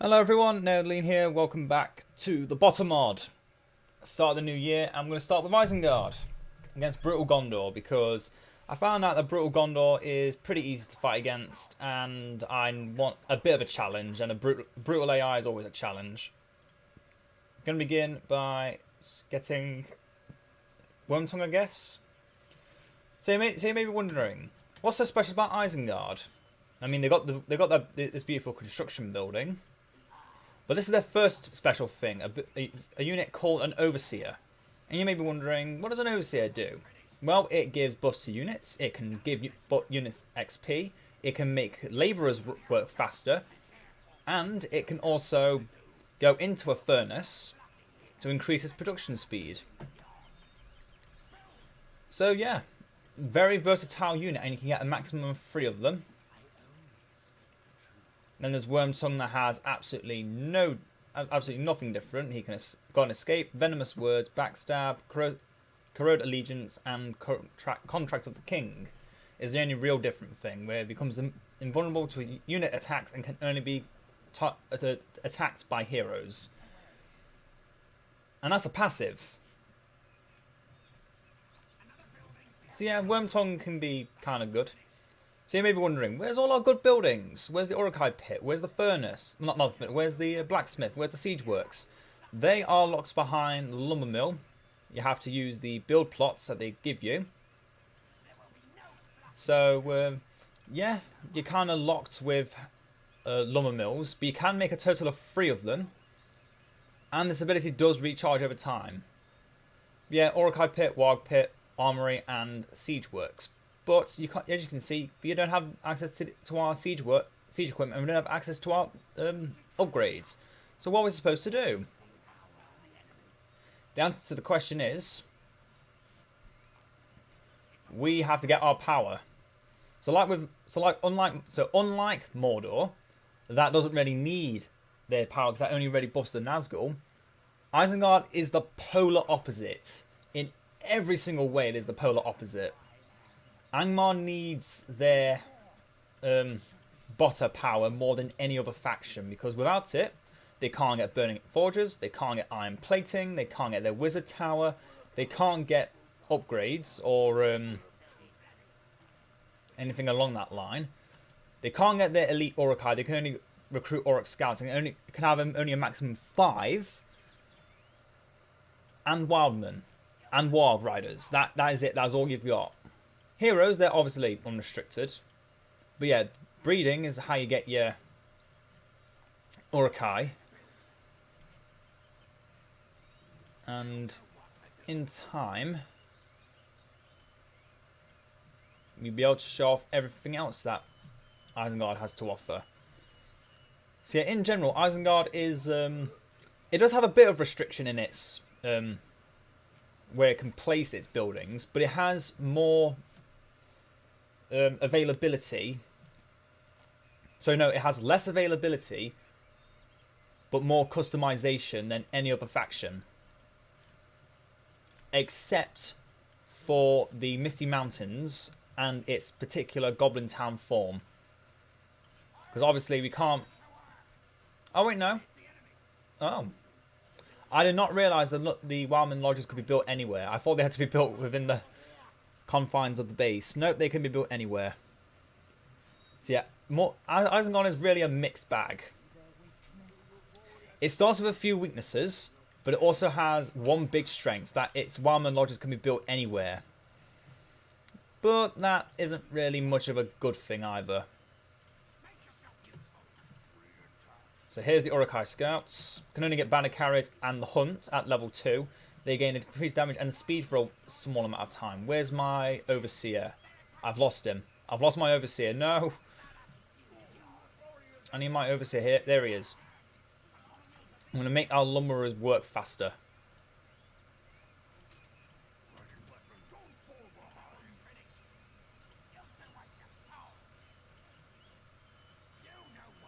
Hello everyone, Nerdleen here, welcome back to the BOTTA mod. Start of the new year, I'm going to start with Isengard against Brutal Gondor because I found out that Brutal Gondor is pretty easy to fight against and I want a bit of a challenge, and a brutal AI is always a challenge. I'm going to begin by getting Wormtongue, I guess. So you may be wondering, what's so special about Isengard? I mean, they got this beautiful construction building. But this is their first special thing, a unit called an Overseer. And you may be wondering, what does an Overseer do? Well, it gives buffs to units, it can give units XP, it can make labourers work faster, and it can also go into a furnace to increase its production speed. So yeah, very versatile unit, and you can get a maximum of 3 of them. Then there's Wormtongue that has absolutely nothing different. He can go on escape, venomous words, backstab, corrode allegiance, and contract of the king is the only real different thing, where it becomes invulnerable to unit attacks and can only be attacked by heroes. And that's a passive. So yeah, Wormtongue can be kind of good. So you may be wondering, where's all our good buildings? Where's the Uruk-hai pit? Where's the furnace? Not the furnace. Where's the blacksmith? Where's the siege works? They are locked behind the lumber mill. You have to use the build plots that they give you. So, yeah, you're kind of locked with lumber mills, but you can make a total of 3 of them. And this ability does recharge over time. Yeah, Uruk-hai pit, Warg pit, armory, and siege works. But you can't, as you can see, we don't have access to our siege equipment, and we don't have access to our upgrades. So what are we supposed to do? The answer to the question is, we have to get our power. Unlike Mordor, that doesn't really need their power because that only really buffs the Nazgul. Isengard is the polar opposite. In every single way, it is the polar opposite. Angmar needs their BOTTA power more than any other faction, because without it, they can't get Burning Forges, they can't get Iron Plating, they can't get their Wizard Tower, they can't get upgrades or anything along that line. They can't get their Elite Uruk-hai, they can only recruit Uruk Scouts, and can have only a maximum of 5. And Wildmen. And Warg Riders. That is it, that's all you've got. Heroes, they're obviously unrestricted. But yeah, breeding is how you get your Uruk-hai. And in time, you'll be able to show off everything else that Isengard has to offer. So yeah, in general, Isengard is... it does have a bit of restriction in its... where it can place its buildings, but it has more... availability. So no, it has less availability but more customization than any other faction, except for the Misty Mountains and its particular Goblin Town form, because obviously we can't... Oh wait, no. Oh, I did not realise that the Wildman Lodges could be built anywhere. I thought they had to be built within the confines of the base. Nope, they can be built anywhere. So yeah, Isengard is really a mixed bag. It starts with a few weaknesses, but it also has one big strength, that its Wildman Lodges can be built anywhere. But that isn't really much of a good thing either. So here's the Uruk-hai Scouts. Can only get Banner Carriers and the Hunt at level 2. They gain increased damage and speed for a small amount of time. Where's my Overseer? I've lost him. I've lost my Overseer. No. I need my Overseer here. There he is. I'm going to make our Lumberers work faster.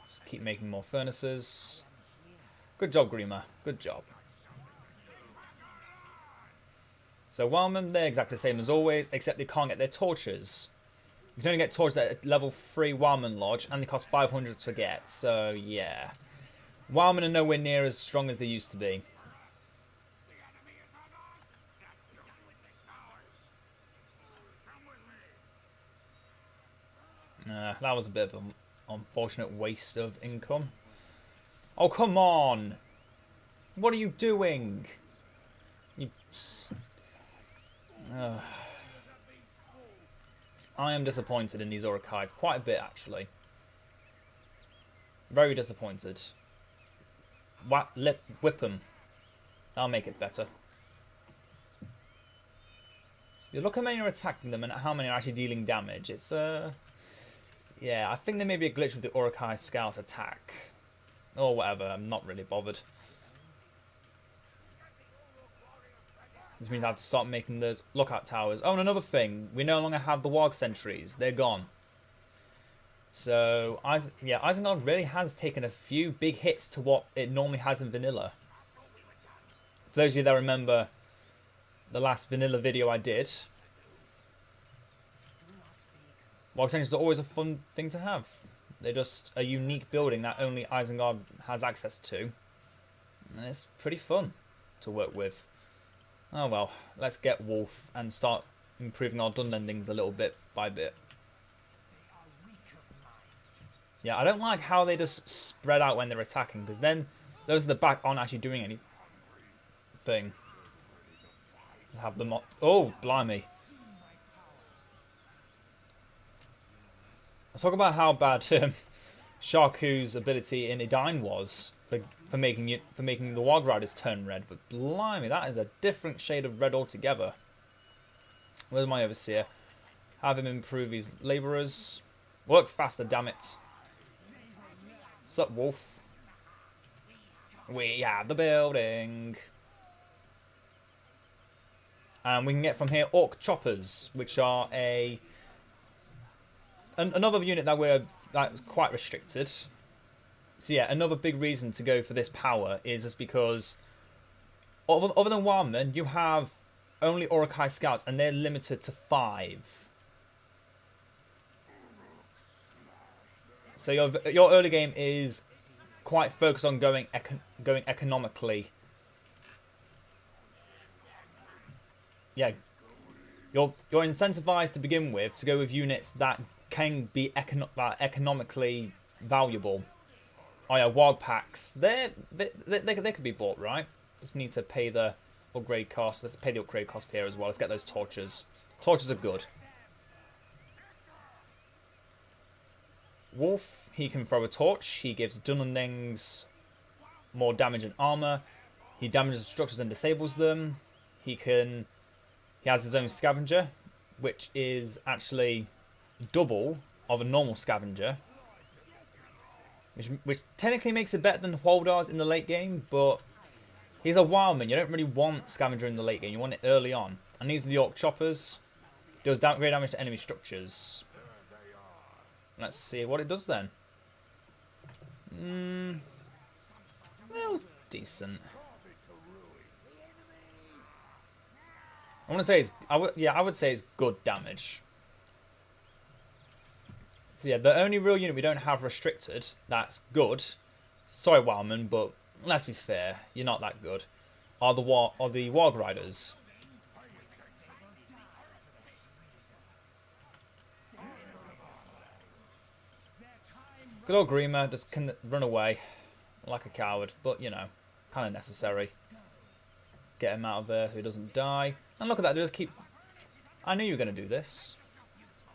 Just keep making more furnaces. Good job, Grima. Good job. So Wildmen, they're exactly the same as always, except they can't get their torches. You can only get torches at level 3 Wildman Lodge, and they cost 500 to get, so yeah. Wildmen are nowhere near as strong as they used to be. That was a bit of an unfortunate waste of income. Oh, come on! What are you doing? You... I am disappointed in these Urukai. Quite a bit, actually. Very disappointed. Whip them. That'll make it better. You look at how many are attacking them and how many are actually dealing damage. It's, yeah, I think there may be a glitch with the Urukai Scout attack. Or whatever, I'm not really bothered. This means I have to start making those lookout towers. Oh, and another thing. We no longer have the Warg sentries. They're gone. So, yeah, Isengard really has taken a few big hits to what it normally has in vanilla. For those of you that remember the last vanilla video I did, Warg sentries are always a fun thing to have. They're just a unique building that only Isengard has access to. And it's pretty fun to work with. Oh well, let's get Wolf and start improving our Dunlendings a little bit by bit. Yeah, I don't like how they just spread out when they're attacking, because then those at the back aren't actually doing anything. Have them... Oh, blimey. I'll talk about how bad Sharku's ability in Edine was for making the Warg Riders turn red, but blimey, that is a different shade of red altogether. Where's my Overseer? Have him improve his labourers. Work faster, damn it. Sup, Wolf? We have the building. And we can get from here Orc Choppers, which are another unit that's quite restricted. So yeah, another big reason to go for this power is just because other than Wildmen, you have only Urukai Scouts and they're limited to 5. So your early game is quite focused on going economically. Yeah, you're incentivized to begin with to go with units that can be economically valuable. Oh yeah, Warg packs. They could be bought, right? Just need to pay the upgrade cost. Let's pay the upgrade cost here as well. Let's get those torches. Torches are good. Wolf, he can throw a torch. He gives Dunlendings more damage and armor. He damages structures and disables them. He has his own scavenger, which is actually double of a normal scavenger. Which technically makes it better than Hwaldars in the late game, but he's a Wildman. You don't really want Scavenger in the late game. You want it early on. And these are the Orc Choppers. Does great damage to enemy structures. Let's see what it does then. That was decent. I want to say I would say it's good damage. So yeah, the only real unit we don't have restricted that's good, sorry Wildman, but let's be fair, you're not that good, are the Warg Riders. Good old Grima just can run away like a coward, but you know, kind of necessary. Get him out of there so he doesn't die. And look at that, they just keep... I knew you were going to do this.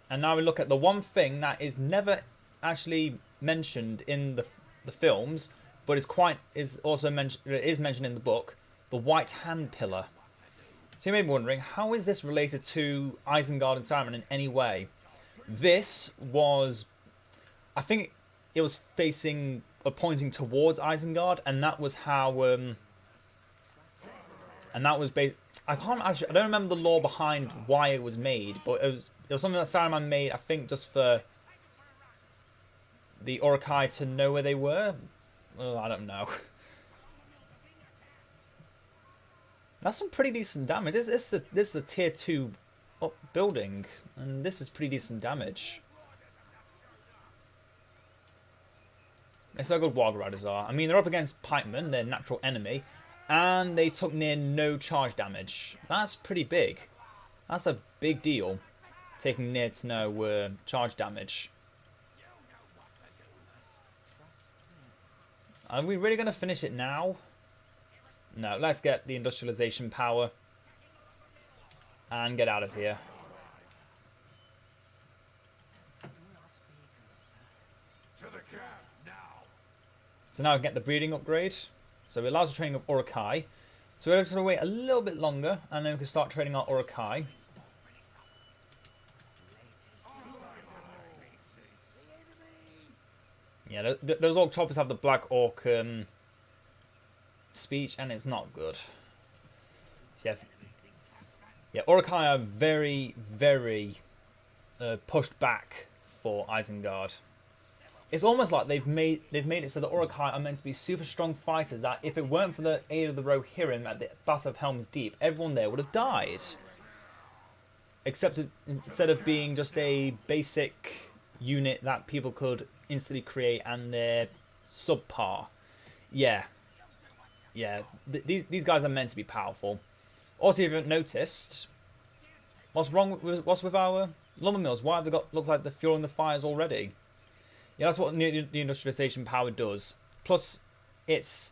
And now we look at the one thing that is never actually mentioned in the films, but is mentioned in the book, the White Hand Pillar. So you may be wondering, how is this related to Isengard and Saruman in any way? This was, I think it was facing or pointing towards Isengard, and that was how and that was based. I don't remember the lore behind why it was made, but it was something that Saruman made, I think, just for the Urukai to know where they were. Oh, I don't know. That's some pretty decent damage. This is a tier 2 building, and this is pretty decent damage. It's how good Warg Riders are. I mean, they're up against Pikemen, their natural enemy, and they took near no charge damage. That's pretty big. That's a big deal, taking near to no charge damage. Are we really going to finish it now? No, let's get the industrialization power and get out of here. So now we get the breeding upgrade. So it allows the training of Urukai. So we're going to wait a little bit longer and then we can start training our Urukai. Yeah, those Orc Choppers have the Black Orc speech and it's not good. So yeah, Urukai are very, very pushed back for Isengard. It's almost like they've made it so that Urukai are meant to be super strong fighters that if it weren't for the aid of the Rohirrim at the Battle of Helm's Deep, everyone there would have died. Except instead of being just a basic unit that people could instantly create and they're subpar. Yeah. Yeah, these guys are meant to be powerful. Also, if you haven't noticed, what's with our lumber mills? Why have they look like they're fueling the fires already? Yeah, that's what the industrialization power does. Plus, it's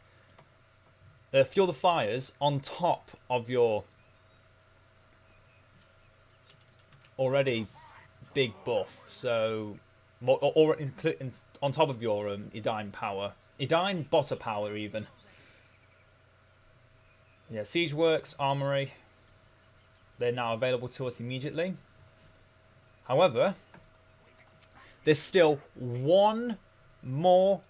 fuel the fires on top of your already big buff. So, or on top of your Edine power, Edine BOTTA power even. Yeah, Siege Works, Armory. They're now available to us immediately. However, there's still one more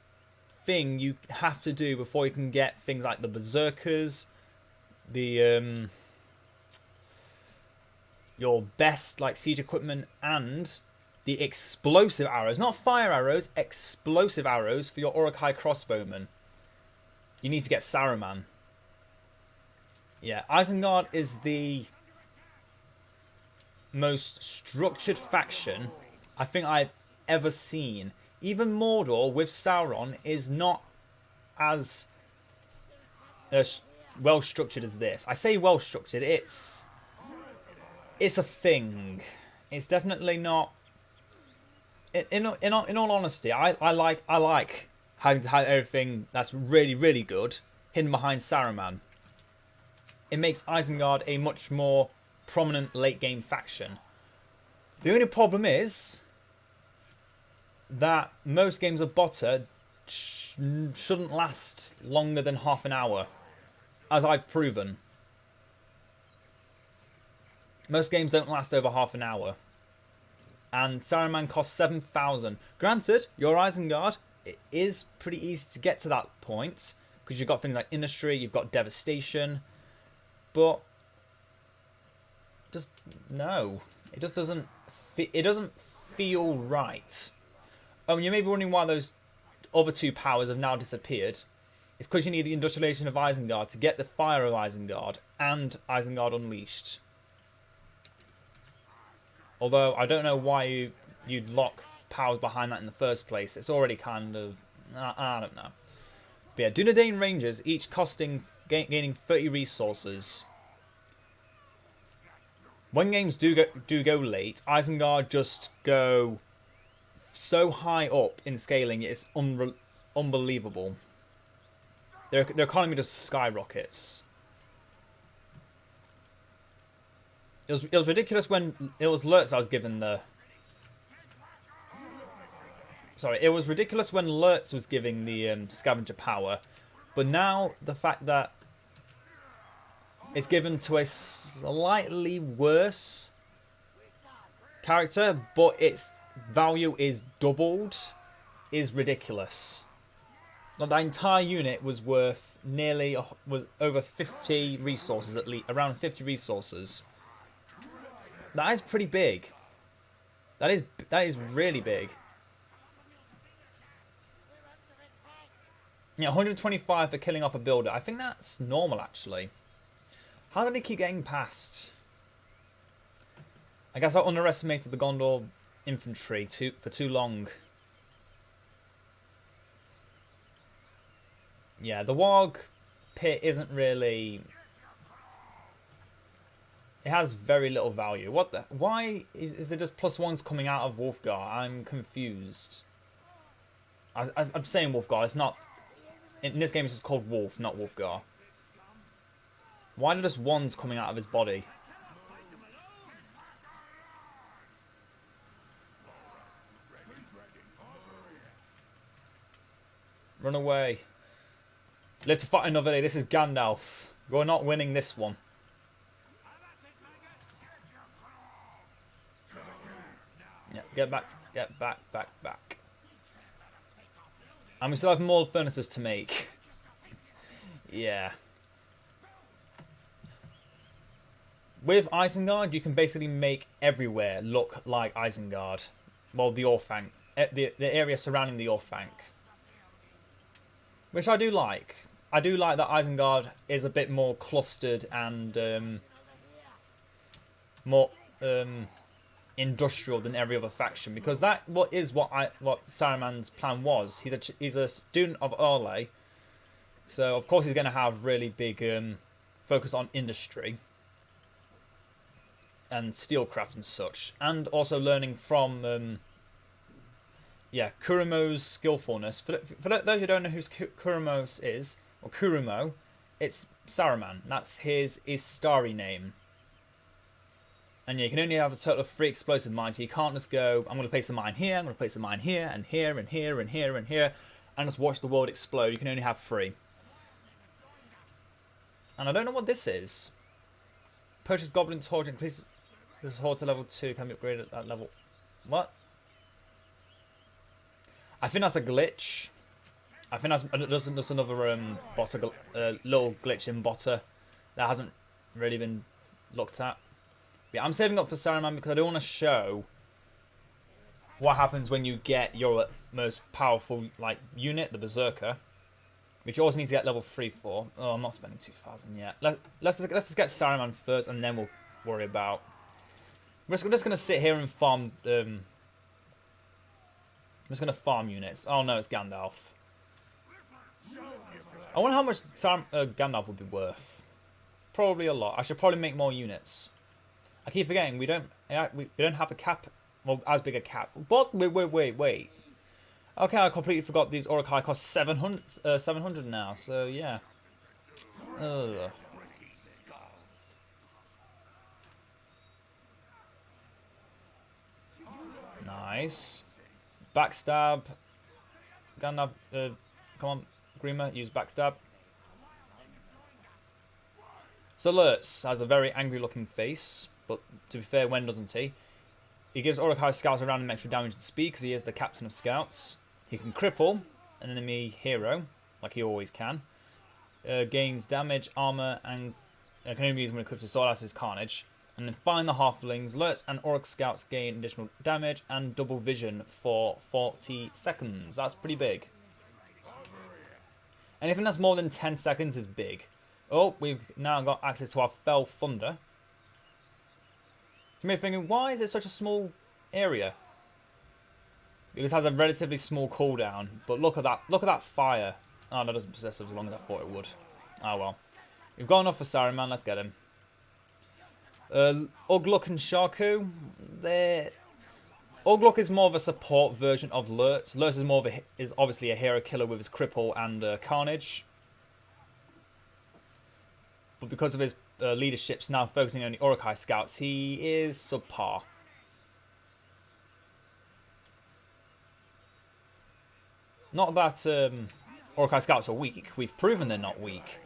thing you have to do before you can get things like the Berserkers, the your best like siege equipment, and the explosive arrows. Not fire arrows, explosive arrows for your Urukai crossbowmen. You need to get Saruman. Yeah, Isengard is the most structured faction I think I've ever seen. Even Mordor with Sauron is not as well structured as this. I say well structured, it's a thing. It's definitely not. In all honesty, I like having to have everything that's really, really good hidden behind Saruman. It makes Isengard a much more prominent late game faction. The only problem is that most games of BOTTA shouldn't last longer than half an hour, as I've proven. Most games don't last over half an hour. And Saruman costs 7,000. Granted, your Isengard, it is pretty easy to get to that point, because you've got things like Industry, you've got Devastation, but just no, it just doesn't feel right. You may be wondering why those other two powers have now disappeared. It's because you need the Industrialization of Isengard to get the Fire of Isengard and Isengard Unleashed. Although I don't know why you'd lock powers behind that in the first place. It's already kind of I don't know. But yeah, Dunedain Rangers, each gaining 30 resources. When games do go late, Isengard just go so high up in scaling, it's unbelievable. Their economy just skyrockets. It was ridiculous when it was Lurtz I was given the. Sorry, it was ridiculous when Lurtz was giving the scavenger power, but now the fact that it's given to a slightly worse character, but its value is doubled, is ridiculous. Like, that entire unit was worth was over 50 resources, at least around 50 resources. That is pretty big. That is really big. Yeah, 125 for killing off a builder. I think that's normal, actually. How did he keep getting past? I guess I underestimated the Gondor infantry for too long. Yeah, the Warg pit isn't really... It has very little value. What the... Why is there just +1s coming out of Wolfgar? I'm confused. I'm saying Wolfgar. It's not... In this game, it's just called Wolf, not Wolfgar. Why are just ones coming out of his body? Run away. Live to fight another day. This is Gandalf. We're not winning this one. Yeah, get back, back. And we still have more furnaces to make. Yeah. With Isengard, you can basically make everywhere look like Isengard. Well, the Orthanc. The area surrounding the Orthanc. Which I do like. I do like that Isengard is a bit more clustered and more industrial than every other faction, because that what Saruman's plan was. He's a student of Arle, so of course he's going to have really big focus on industry and steelcraft and such, and also learning from Kurumo's skillfulness. For those who don't know who Kurumos is, or Kurumo, it's Saruman. That's his Istari name. And yeah, you can only have a total of 3 explosive mines, so you can't just go, I'm going to place a mine here, I'm going to place a mine here, and here, and here, and here, and here, and just watch the world explode. You can only have 3. And I don't know what this is. Purchase Goblin Torch, increase this horde to level 2, can be upgraded at that level. What? I think that's a glitch. I think that's just another BOTTA, little glitch in BOTTA that hasn't really been looked at. Yeah, I'm saving up for Saruman because I don't want to show what happens when you get your most powerful unit, the Berserker, which you also need to get level 3 for. Oh, I'm not spending 2,000 yet. Let's just get Saruman first, and then we'll worry about. We're just gonna sit here and farm. I'm just gonna farm units. Oh no, it's Gandalf. I wonder how much Gandalf would be worth. Probably a lot. I should probably make more units. I keep forgetting we don't have a cap, well, as big a cap. But wait. Okay, I completely forgot these Orokai cost 700 now. So yeah. Ugh. Nice. Backstab. Gandalf. Come on, Grima, use backstab. So Lurtz has a very angry-looking face, but to be fair, when doesn't he? He gives Orokai scouts around him extra damage and speed because he is the captain of scouts. He can cripple an enemy hero, like he always can. Gains damage, armor, and can only be used when equipped with sword as his carnage. And then find the halflings. Lurtz and Orc scouts gain additional damage and double vision for 40 seconds. That's pretty big. Anything that's more than 10 seconds is big. Oh, we've now got access to our Fell Thunder. You may be thinking, why is it such a small area? Because it has a relatively small cooldown. But look at that fire. Oh, that doesn't possess as long as I thought it would. Oh well. We've got enough for Saruman, let's get him. Ugluk and Shaku, Ugluk is more of a support version of Lurtz. Lurtz is obviously a hero killer with his cripple and carnage. But because of his leadership's now focusing on the Orokai scouts, he is subpar. Not that Orokai scouts are weak. We've proven they're not weak.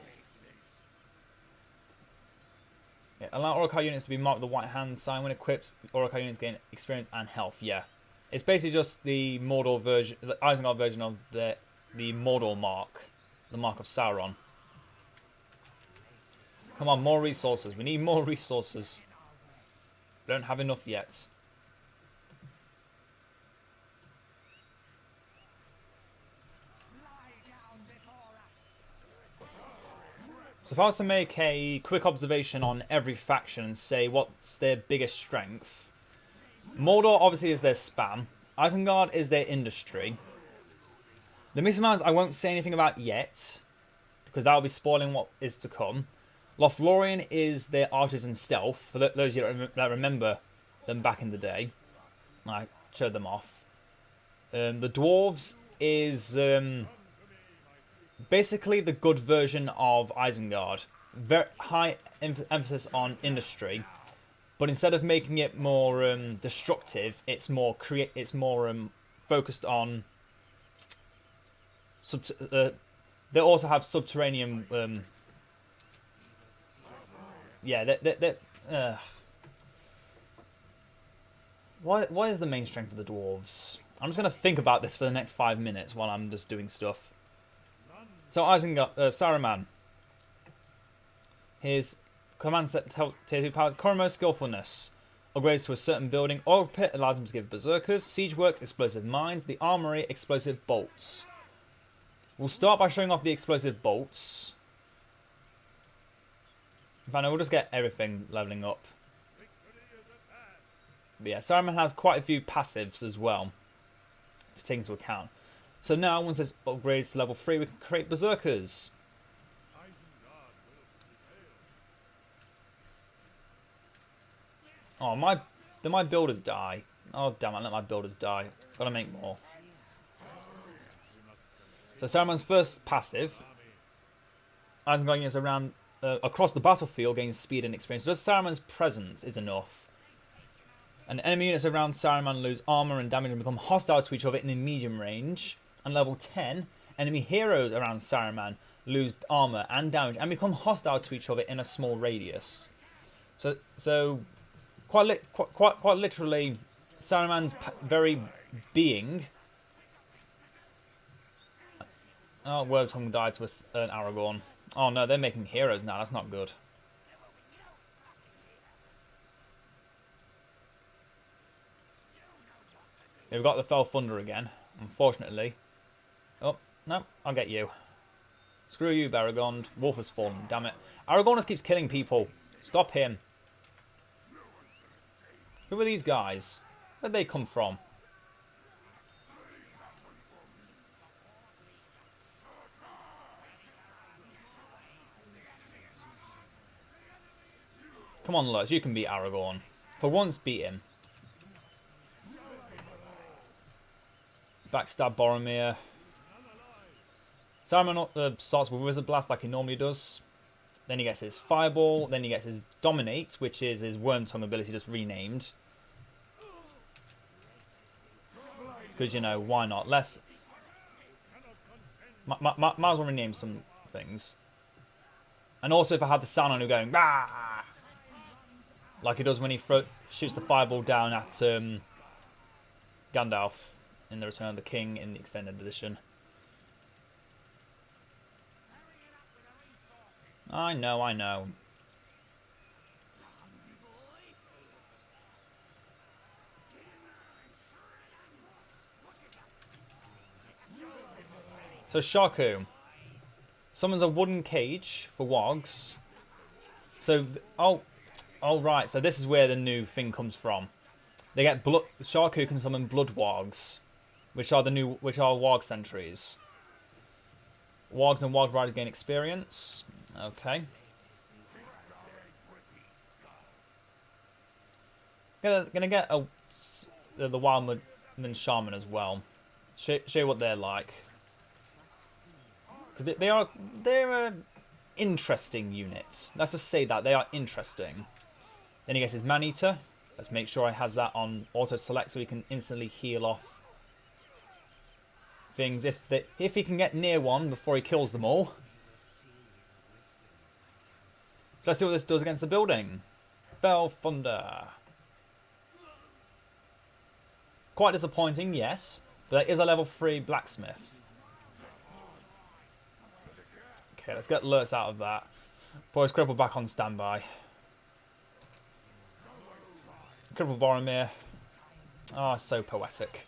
Yeah, allow Orokai units to be marked with the white hand sign when equipped. Orokai units gain experience and health. Yeah, it's basically just the Mordor version, the Isengard version of the Mordor mark, the mark of Sauron. Come on, more resources. We need more resources. We don't have enough yet. So if I was to make a quick observation on every faction and say what's their biggest strength, Mordor obviously is their spam. Isengard is their industry. The Misamans I won't say anything about yet, because that'll be spoiling what is to come. Lothlorien is their archers and stealth, for those of you that remember them back in the day. I showed them off. The dwarves is basically the good version of Isengard. Very high emphasis on industry, but instead of making it more destructive, it's more focused on. They also have subterranean. What is the main strength of the dwarves? I'm just gonna think about this for the next 5 minutes while I'm just doing stuff. So Isengard, Saruman. His command set tier 2 powers: Koromo skillfulness. Upgrades to a certain building. Oil pit allows him to give berserkers. Siege works, explosive mines. The armory, explosive bolts. We'll start by showing off the explosive bolts. In fact, we'll just get everything leveling up. But yeah, Saruman has quite a few passives as well to take into account. So now, once this upgrades to level 3, we can create berserkers. Oh, did my builders die? Oh, damn, I let my builders die. Gotta make more. So Saruman's first passive. Isengard units around across the battlefield gains speed and experience. Just Saruman's presence is enough. And enemy units around Saruman lose armor and damage and become hostile to each other in the medium range. And level 10, enemy heroes around Saruman lose armor and damage and become hostile to each other in a small radius. So quite literally, Saruman's very being. Oh, Wormtongue died to an Aragorn. Oh no, they're making heroes now. That's not good. Yeah, we've got the Fell Thunder again, unfortunately. Oh, no, I'll get you. Screw you, Baragond. Wolf has fallen, damn it. Aragorn just keeps killing people. Stop him. Who are these guys? Where'd they come from? Come on, Lurch, you can beat Aragorn. For once, beat him. Backstab Boromir. Saruman starts with Wizard Blast like he normally does. Then he gets his Fireball. Then he gets his Dominate, which is his Wormtongue ability just renamed. Because, you know, why not? Might as well rename some things. And also if I had the sound on him going, "Rah!" like he does when he shoots the Fireball down at Gandalf in The Return of the King in the Extended Edition. I know, I know. So Shaku summons a wooden cage for wargs. So, oh right. So this is where the new thing comes from. They get blood. Shaku can summon blood wargs, which are warg sentries. Wargs and warg riders gain experience. Okay. Gonna get the Wildman Shaman as well. Show you what they're like. Because they're interesting units. Let's just say that they are interesting. Then he gets his Man-Eater. Let's make sure he has that on auto select so he can instantly heal off things if he can get near one before he kills them all. Let's see what this does against the building. Fell Thunder. Quite disappointing, yes, but there is a level 3 blacksmith. Okay, let's get alerts out of that. Put his cripple back on standby. Cripple Boromir. Oh, so poetic.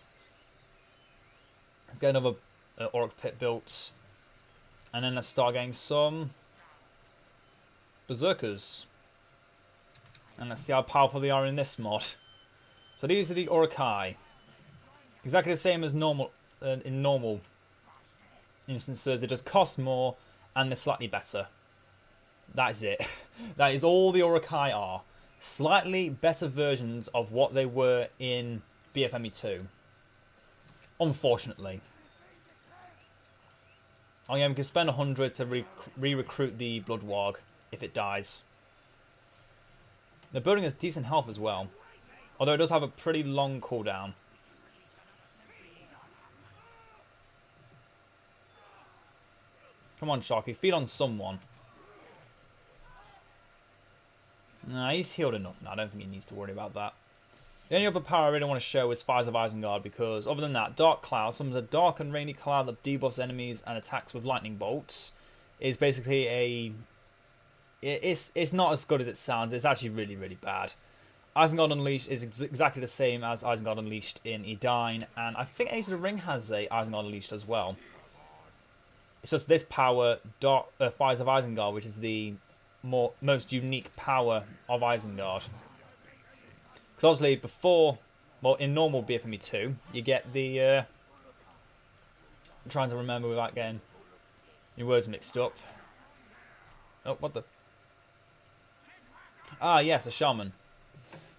Let's get another Orc Pit built. And then let's start getting some Berserkers. And let's see how powerful they are in this mod. So these are the Urukai. Exactly the same as normal in normal instances. They just cost more and they're slightly better. That is it. That is all the Urukai are. Slightly better versions of what they were in BFME 2. Unfortunately. Oh yeah, we can spend 100 to re-recruit the Blood Warg if it dies. The building has decent health as well. Although it does have a pretty long cooldown. Come on, Sharky, feed on someone. Nah, he's healed enough now. I don't think he needs to worry about that. The only other power I really want to show is Fires of Isengard, because other than that, Dark Cloud, summons a dark and rainy cloud that debuffs enemies and attacks with lightning bolts, is basically a... It's not as good as it sounds. It's actually really, really bad. Isengard Unleashed is exactly the same as Isengard Unleashed in Edine, and I think Age of the Ring has a Isengard Unleashed as well. It's just this power, Fires of Isengard, which is the most unique power of Isengard. Because obviously before, well, in normal BFME 2, you get the... I'm trying to remember without getting your words mixed up. Oh, what the... Ah, yes, a shaman.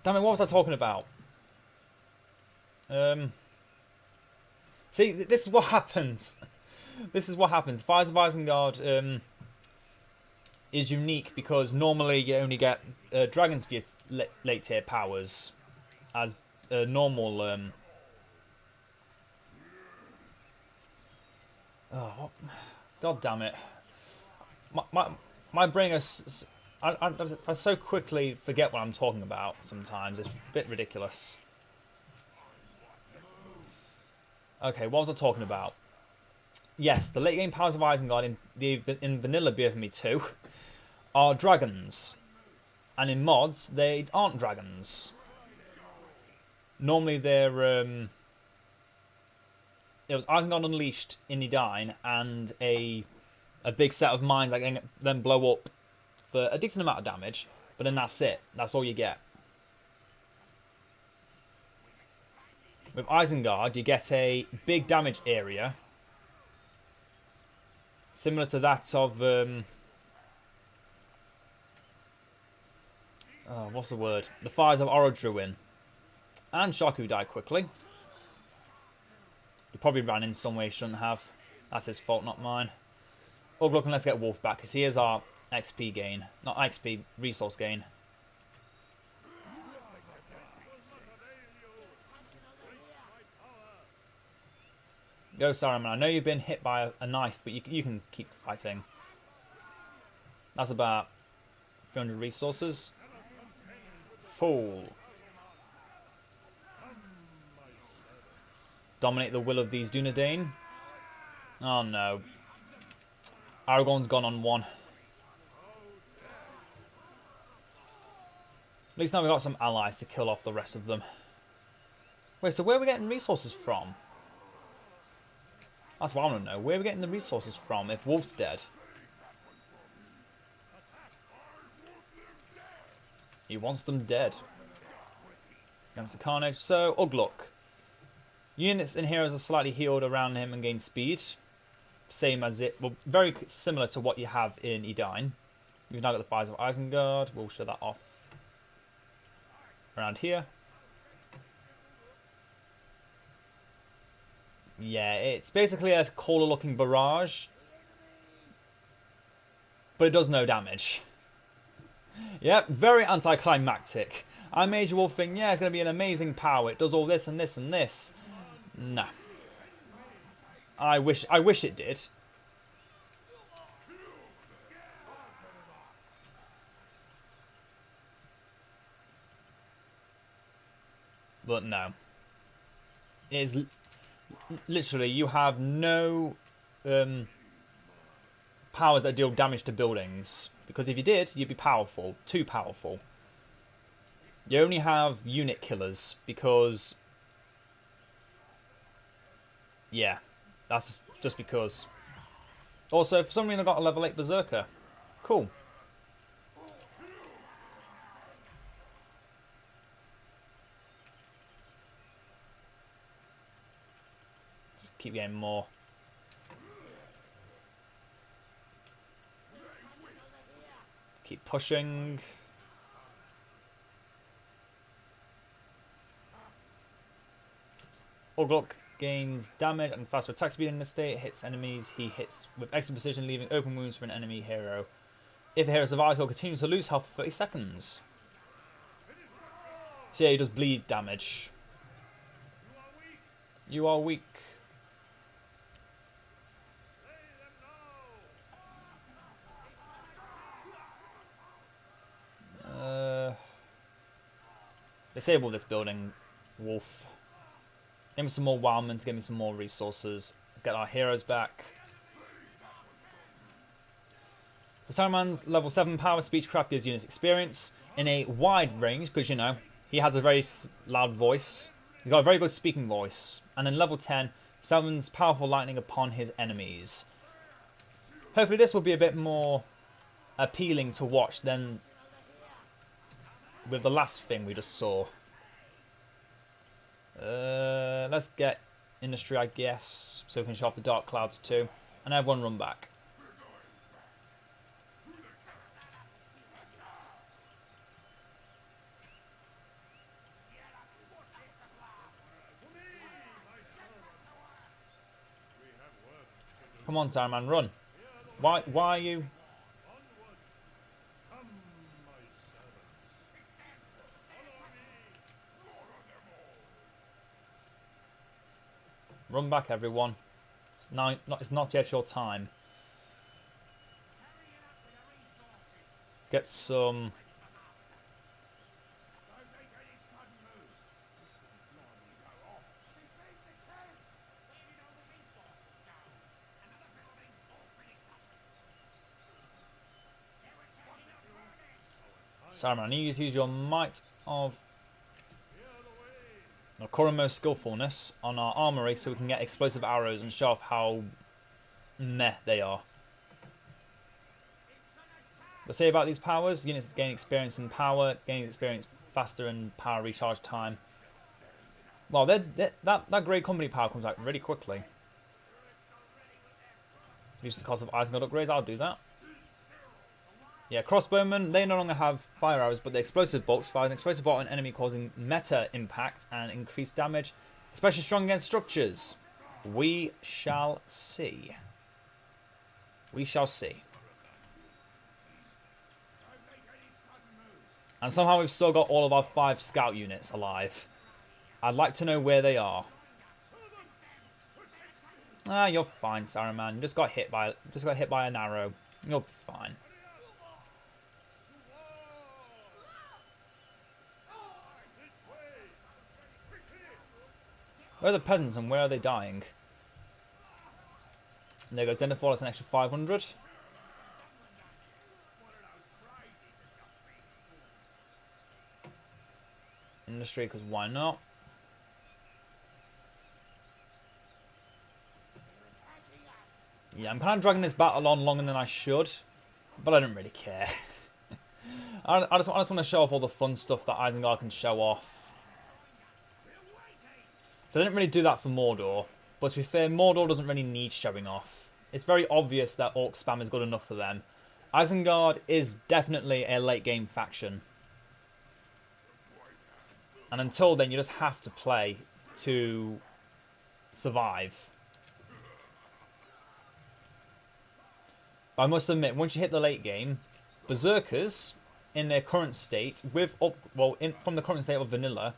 Damn it, what was I talking about? See, this is what happens. This is what happens. Fires of Isengard is unique because normally you only get dragons for your late tier powers as normal. Oh, what? God damn it! My brain is. I so quickly forget what I'm talking about sometimes. It's a bit ridiculous. Okay, what was I talking about? Yes, the late game powers of Isengard in vanilla BFME 2 are dragons. And in mods, they aren't dragons. Normally they're... It was Isengard Unleashed in Edine and a big set of mines that then blow up for a decent amount of damage. But then that's it. That's all you get. With Isengard, you get a big damage area. Similar to that of... what's the word? The Fires of Orodruin. And Shaku died quickly. He probably ran in some way he shouldn't have. That's his fault, not mine. Oh, look, and let's get Wolf back, because he is our XP gain. Not XP, resource gain. Go, Saruman. I know you've been hit by a knife, but you can keep fighting. That's about 300 resources. Fool. Dominate the will of these Dunedain. Oh no. Aragorn's gone on one. At least now we've got some allies to kill off the rest of them. Wait, so where are we getting resources from? That's what I want to know. Where are we getting the resources from if Wolf's dead? He wants them dead. Going to Carnage. So, Ugluk. Units and heroes are slightly healed around him and gain speed. Same as it... Well, very similar to what you have in Edine. We've now got the Fires of Isengard. We'll show that off around here. Yeah, it's basically a Caller-looking barrage. But it does no damage. Yep, very anticlimactic. I made you all think, yeah, it's going to be an amazing power. It does all this and this and this. No. I wish it did. But no. It is literally, you have no powers that deal damage to buildings. Because if you did, you'd be powerful. Too powerful. You only have unit killers because... Yeah, that's just because. Also, for some reason I got a level 8 Berserker. Cool. Just keep getting more. Keep pushing. Orglok gains damage and faster attack speed in the state. Hits enemies he hits with extra precision, leaving open wounds for an enemy hero. If the hero survives, he'll continue to lose health for 30 seconds. So yeah, he does bleed damage. You are weak. Disable this building, Wolf. Give me some more wildmen to give me some more resources. Let's get our heroes back. So Saruman's level 7 power speechcraft gives units experience in a wide range, because, you know, he has a very loud voice. He's got a very good speaking voice. And in level 10, summons powerful lightning upon his enemies. Hopefully this will be a bit more appealing to watch than with the last thing we just saw. Let's get industry, I guess, so we can show off the dark clouds too. And everyone run back. Come on, Saruman, run. Why are you... Run back, everyone. It's not yet your time. Let's get some... Saruman, I need you to use your might of... Koromo's skillfulness on our armory so we can get explosive arrows and show off how meh they are. Let's say about these powers. Units gain experience in power, gains experience faster and power recharge time. Well, that Great Company power comes out really quickly. Use the cost of Isengard upgrades, I'll do that. Yeah, crossbowmen, they no longer have fire arrows, but the explosive bolts fire an explosive bolt on an enemy causing meta impact and increased damage, especially strong against structures. We shall see. We shall see. And somehow we've still got all of our 5 scout units alive. I'd like to know where they are. Ah, you're fine, Saruman. You just got hit by an arrow. You're fine. Where are the peasants and where are they dying? And there goes Denderfall, that's an extra 500. Industry, because why not? Yeah, I'm kind of dragging this battle on longer than I should, but I don't really care. I just want to show off all the fun stuff that Isengard can show off. So I didn't really do that for Mordor, but to be fair, Mordor doesn't really need showing off. It's very obvious that Orc spam is good enough for them. Isengard is definitely a late game faction. And until then, you just have to play to survive. But I must admit, once you hit the late game, Berserkers, in their current state, from the current state of vanilla,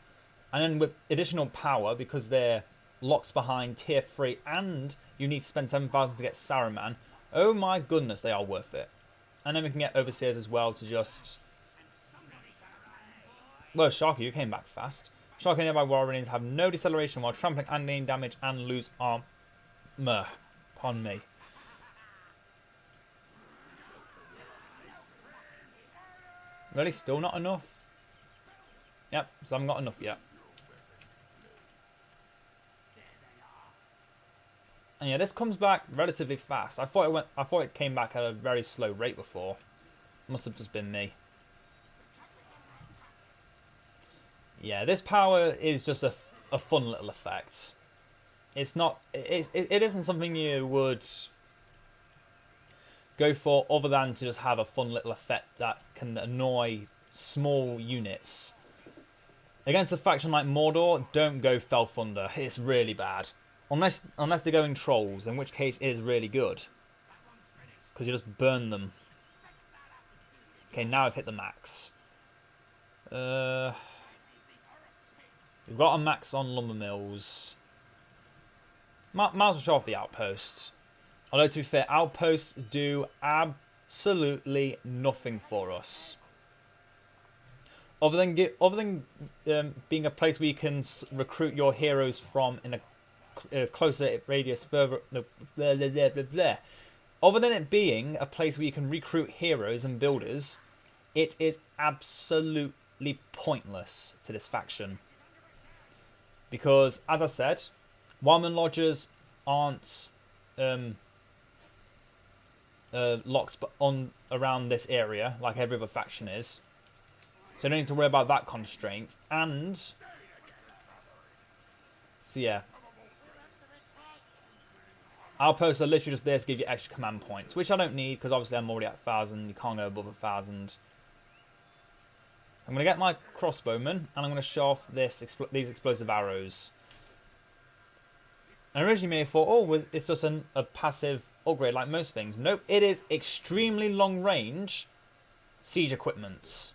and then with additional power, because they're locked behind tier 3, and you need to spend 7,000 to get Saruman, oh my goodness, they are worth it. And then we can get Overseers as well to just... Well, Sharky, you came back fast. Sharky and nearby Warriors have no deceleration while trampling and gain damage and lose armor. Pardon me. Really? Still not enough? Yep, so I haven't got enough yet. And yeah, this comes back relatively fast. I thought it came back at a very slow rate before. Must have just been me. Yeah, this power is just a fun little effect. It's not. It isn't something you would go for other than to just have a fun little effect that can annoy small units. Against a faction like Mordor, don't go Fell Thunder. It's really bad. Unless they're going Trolls, in which case it is really good. Because you just burn them. Okay, now I've hit the max. We've got a max on lumber mills. Might as well show off the outposts. Although, to be fair, outposts do absolutely nothing for us. Other than being a place where you can recruit your heroes from in a closer radius further. Other than it being a place where you can recruit heroes and builders, it is absolutely pointless to this faction. Because, as I said, Wildman Lodgers aren't locked on around this area like every other faction is. So you don't need to worry about that constraint. And so yeah. Outposts are literally just there to give you extra command points, which I don't need because obviously I'm already at 1,000. You can't go above 1,000. I'm going to get my crossbowman and I'm going to show off these explosive arrows. And originally I thought, oh, it's just a passive upgrade like most things. Nope, it is extremely long range siege equipment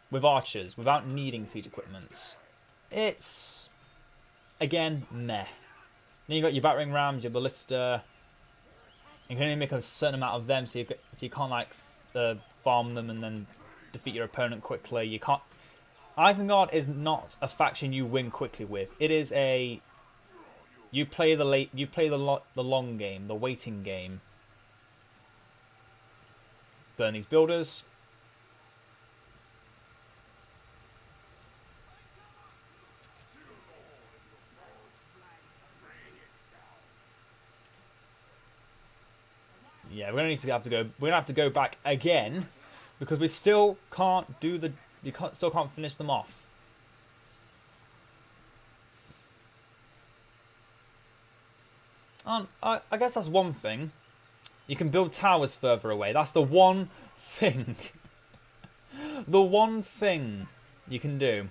with archers without needing siege equipment. It's, again, meh. Then you got your battering rams, your ballista. You can only make a certain amount of them, so you can't like farm them and then defeat your opponent quickly. You can't. Isengard is not a faction you win quickly with. It is a you play the long game, the waiting game. Burn these builders. Yeah, we're gonna have to go back again because we still can't still can't finish them off. And I guess that's one thing. You can build towers further away. That's the one thing. The one thing you can do.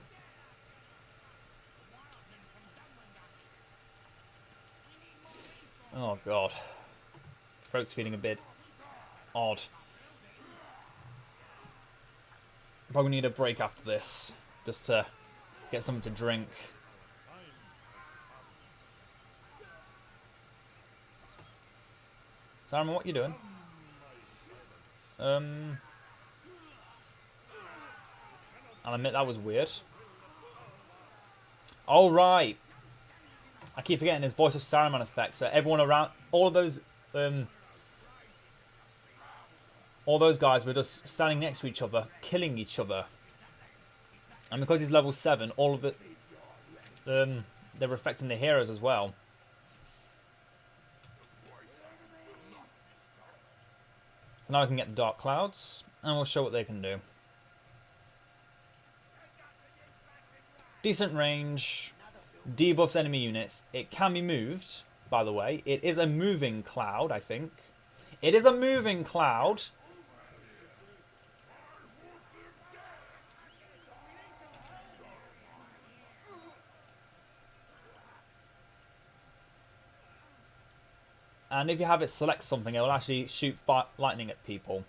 Oh god. Throat's feeling a bit odd. Probably need a break after this, just to get something to drink. Saruman, what you doing? I'll admit that was weird. Oh right. I keep forgetting his voice of Saruman effect. So everyone around, all those guys were just standing next to each other, killing each other. And because he's level 7, all of it, they're affecting the heroes as well. So now I can get the Dark Clouds, and we'll show what they can do. Decent range, debuffs enemy units. It can be moved, by the way. It is a moving cloud, I think. It is a moving cloud. And if you have it select something, it will actually shoot lightning at people.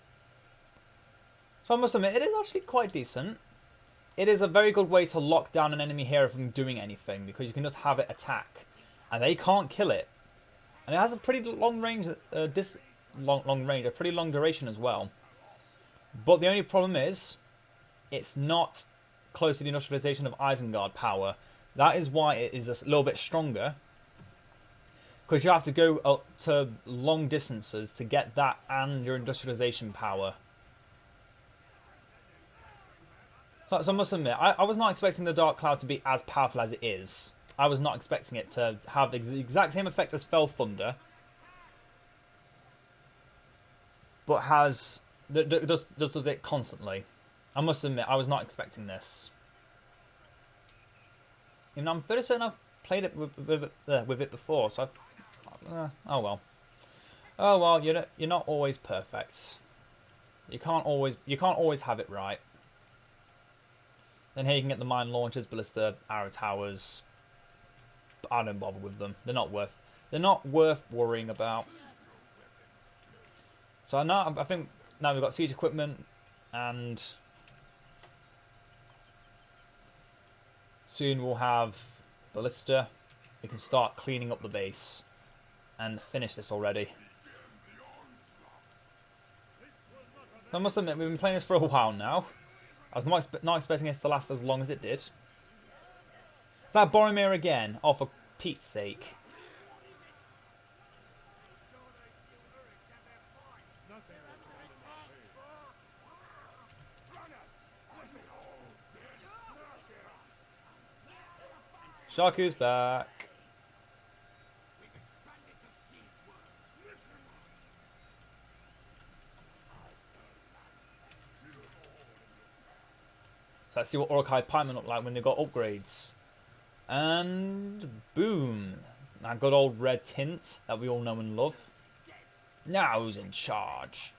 So I must admit, it is actually quite decent. It is a very good way to lock down an enemy hero from doing anything, because you can just have it attack, and they can't kill it. And it has a pretty long range, a pretty long duration as well. But the only problem is, it's not close to the industrialization of Isengard power. That is why it is a little bit stronger. Because you have to go to long distances to get that and your industrialization power. So I must admit, I was not expecting the Dark Cloud to be as powerful as it is. I was not expecting it to have the exact same effect as Fell Thunder. But does it constantly. I must admit, I was not expecting this. You know, I'm fairly certain I've played it with it before, so oh well. Oh well, you're not always perfect. You can't always have it right. Then here you can get the mine launchers, ballista, arrow towers. But I don't bother with them. They're not worth worrying about. So I think now we've got siege equipment, and soon we'll have ballista. We can start cleaning up the base and finish this already. I must admit, we've been playing this for a while now. I was not expecting this to last as long as it did. Is that Boromir again? Oh, for Pete's sake. Shaku's back. So let's see what Uruk-hai pikemen look like when they've got upgrades. And boom. That good old red tint that we all know and love. Now who's in charge?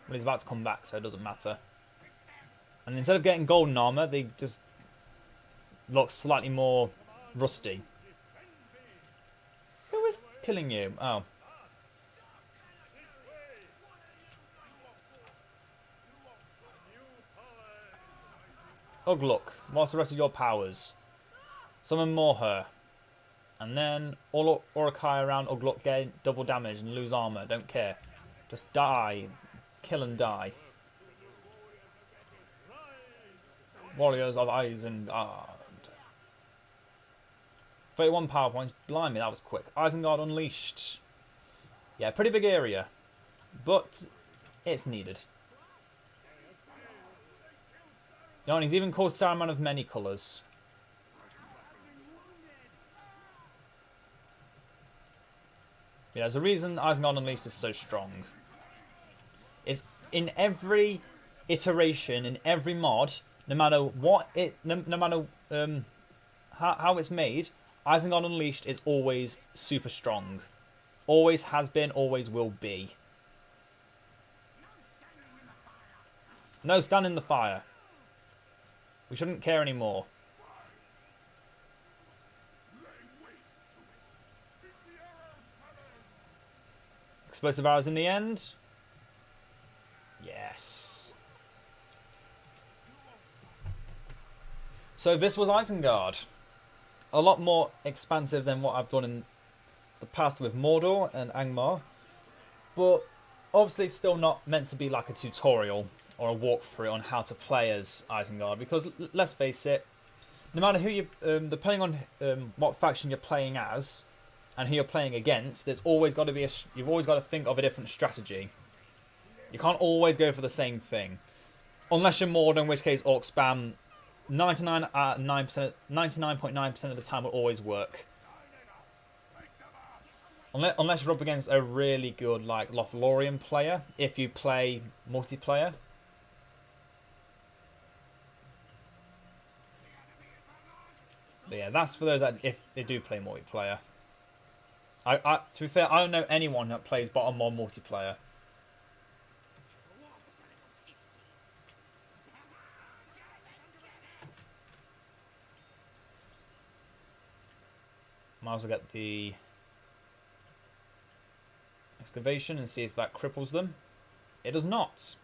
Well, he's about to come back, so it doesn't matter. And instead of getting golden armor, they just look slightly more rusty. Who is killing you? Oh. Ugluk, what's the rest of your powers? Summon more her. And then all Uruk-hai around Ugluk gain double damage and lose armor. Don't care. Just die. Kill and die. Warriors of Isengard. 31 power points. Blimey, that was quick. Isengard Unleashed. Yeah, pretty big area. But it's needed. You know, and he's even called Saruman of many colours. Yeah, there's a reason Isengard Unleashed is so strong. It's in every iteration, in every mod, no matter what it, no matter how it's made, Isengard Unleashed is always super strong. Always has been, always will be. No, stand in the fire. We shouldn't care anymore. Explosive arrows in the end. Yes. So this was Isengard. A lot more expansive than what I've done in the past with Mordor and Angmar. But obviously still not meant to be like a tutorial or a walkthrough on how to play as Isengard, because let's face it, no matter who you, depending on what faction you're playing as and who you're playing against, there's always got to be you've always got to think of a different strategy. You can't always go for the same thing, unless you're Mordor, in which case Orc spam 99.9% of the time will always work. Unless you're up against a really good like Lothlorien player, if you play multiplayer. But yeah, that's for those that if they do play multiplayer. To be fair, I don't know anyone that plays bottom mod multiplayer. Might as well get the excavation and see if that cripples them. It does not.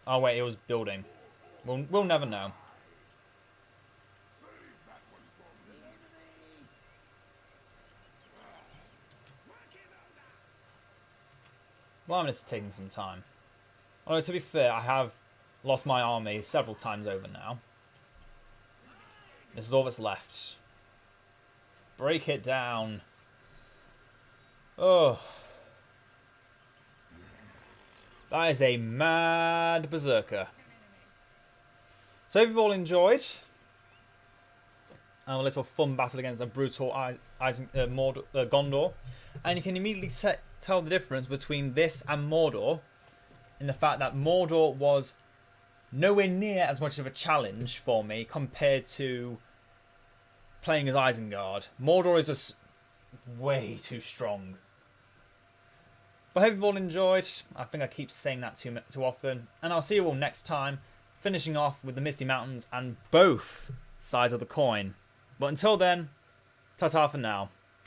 Oh wait, it was building. We'll never know. Well, I'm just taking some time. Although, to be fair, I have lost my army several times over now. This is all that's left. Break it down. Oh. That is a mad berserker. So, if you've all enjoyed a little fun battle against a brutal Gondor, and you can immediately tell the difference between this and Mordor in the fact that Mordor was nowhere near as much of a challenge for me compared to playing as Isengard. Mordor is just way too strong. But I hope you've all enjoyed. I think I keep saying that too often. And I'll see you all next time, finishing off with the Misty Mountains and both sides of the coin. But until then, ta-ta for now.